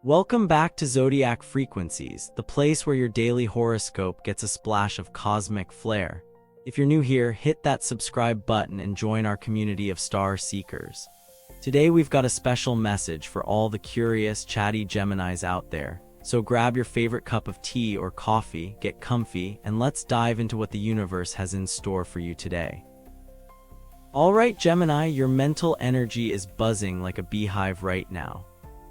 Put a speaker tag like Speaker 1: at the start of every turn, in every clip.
Speaker 1: Welcome back to Zodiac Frequencies, the place where your daily horoscope gets a splash of cosmic flair. If you're new here, hit that subscribe button and join our community of star seekers. Today we've got a special message for all the curious, chatty Geminis out there. So grab your favorite cup of tea or coffee, get comfy, and let's dive into what the universe has in store for you today. Alright Gemini, your mental energy is buzzing like a beehive right now.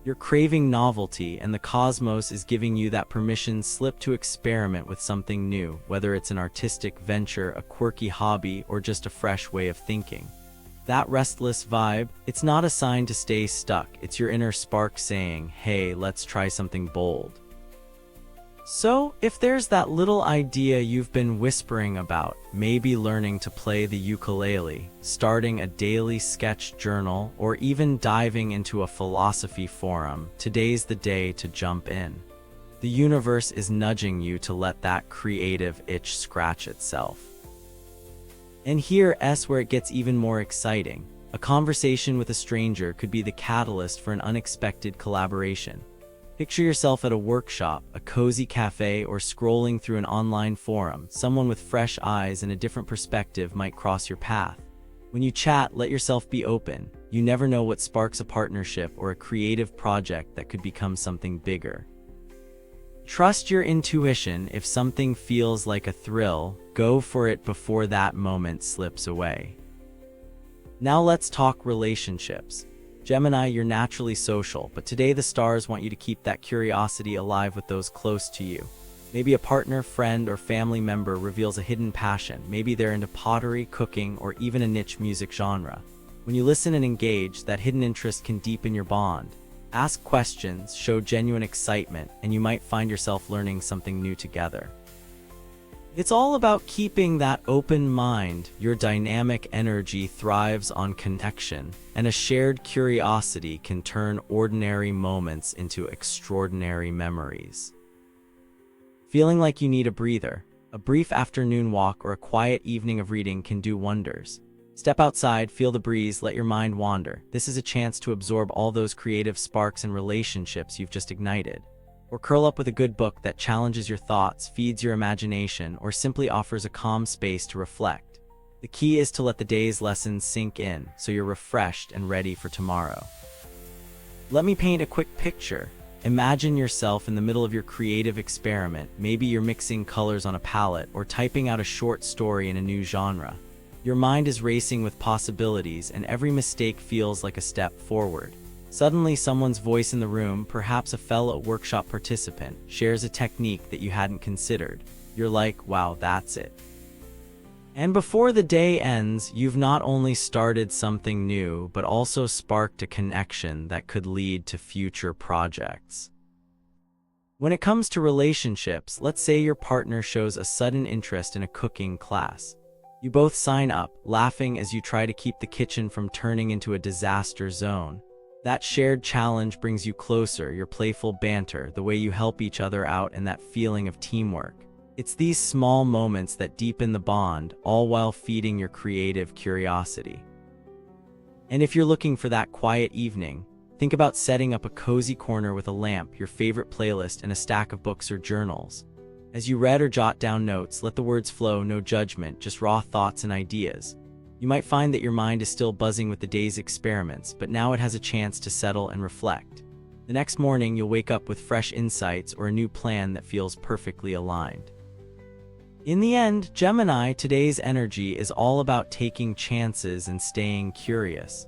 Speaker 1: You're craving novelty, and the cosmos is giving you that permission slip to experiment with something new, whether it's an artistic venture, a quirky hobby, or just a fresh way of thinking. That restless vibe, it's not a sign to stay stuck, it's your inner spark saying, hey, let's try something bold. So, if there's that little idea you've been whispering about, maybe learning to play the ukulele, starting a daily sketch journal, or even diving into a philosophy forum, today's the day to jump in. The universe is nudging you to let that creative itch scratch itself. And here's where it gets even more exciting. A conversation with a stranger could be the catalyst for an unexpected collaboration. Picture yourself at a workshop, a cozy cafe, or scrolling through an online forum. Someone with fresh eyes and a different perspective might cross your path. When you chat, let yourself be open. You never know what sparks a partnership or a creative project that could become something bigger. Trust your intuition. If something feels like a thrill, go for it before that moment slips away. Now let's talk relationships. Gemini, you're naturally social, but today the stars want you to keep that curiosity alive with those close to you. Maybe a partner, friend, or family member reveals a hidden passion. Maybe they're into pottery, cooking, or even a niche music genre. When you listen and engage, that hidden interest can deepen your bond. Ask questions, show genuine excitement, and you might find yourself learning something new together. It's all about keeping that open mind. Your dynamic energy thrives on connection, and a shared curiosity can turn ordinary moments into extraordinary memories. Feeling like you need a breather, a brief afternoon walk or a quiet evening of reading can do wonders. Step outside, feel the breeze, let your mind wander. This is a chance to absorb all those creative sparks and relationships you've just ignited. Or curl up with a good book that challenges your thoughts, feeds your imagination, or simply offers a calm space to reflect. The key is to let the day's lessons sink in, so you're refreshed and ready for tomorrow. Let me paint a quick picture. Imagine yourself in the middle of your creative experiment. Maybe you're mixing colors on a palette or typing out a short story in a new genre. Your mind is racing with possibilities, and every mistake feels like a step forward. Suddenly, someone's voice in the room, perhaps a fellow workshop participant, shares a technique that you hadn't considered. You're like, wow, that's it. And before the day ends, you've not only started something new, but also sparked a connection that could lead to future projects. When it comes to relationships, let's say your partner shows a sudden interest in a cooking class. You both sign up, laughing as you try to keep the kitchen from turning into a disaster zone. That shared challenge brings you closer, your playful banter, the way you help each other out, and that feeling of teamwork. It's these small moments that deepen the bond, all while feeding your creative curiosity. And if you're looking for that quiet evening, think about setting up a cozy corner with a lamp, your favorite playlist, and a stack of books or journals. As you read or jot down notes, let the words flow, no judgment, just raw thoughts and ideas. You might find that your mind is still buzzing with the day's experiments, but now it has a chance to settle and reflect. The next morning, you'll wake up with fresh insights or a new plan that feels perfectly aligned. In the end, Gemini, today's energy is all about taking chances and staying curious.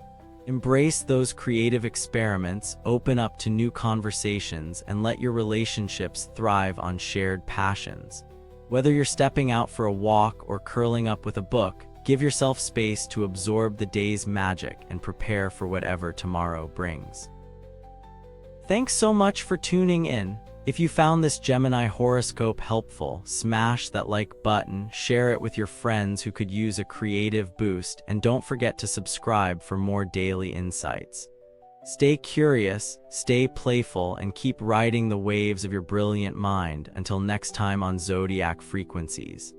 Speaker 1: Embrace those creative experiments, open up to new conversations, and let your relationships thrive on shared passions. Whether you're stepping out for a walk or curling up with a book, give yourself space to absorb the day's magic and prepare for whatever tomorrow brings. Thanks so much for tuning in. If you found this Gemini horoscope helpful, smash that like button, share it with your friends who could use a creative boost, and don't forget to subscribe for more daily insights. Stay curious, stay playful, and keep riding the waves of your brilliant mind. Until next time on Zodiac Frequencies.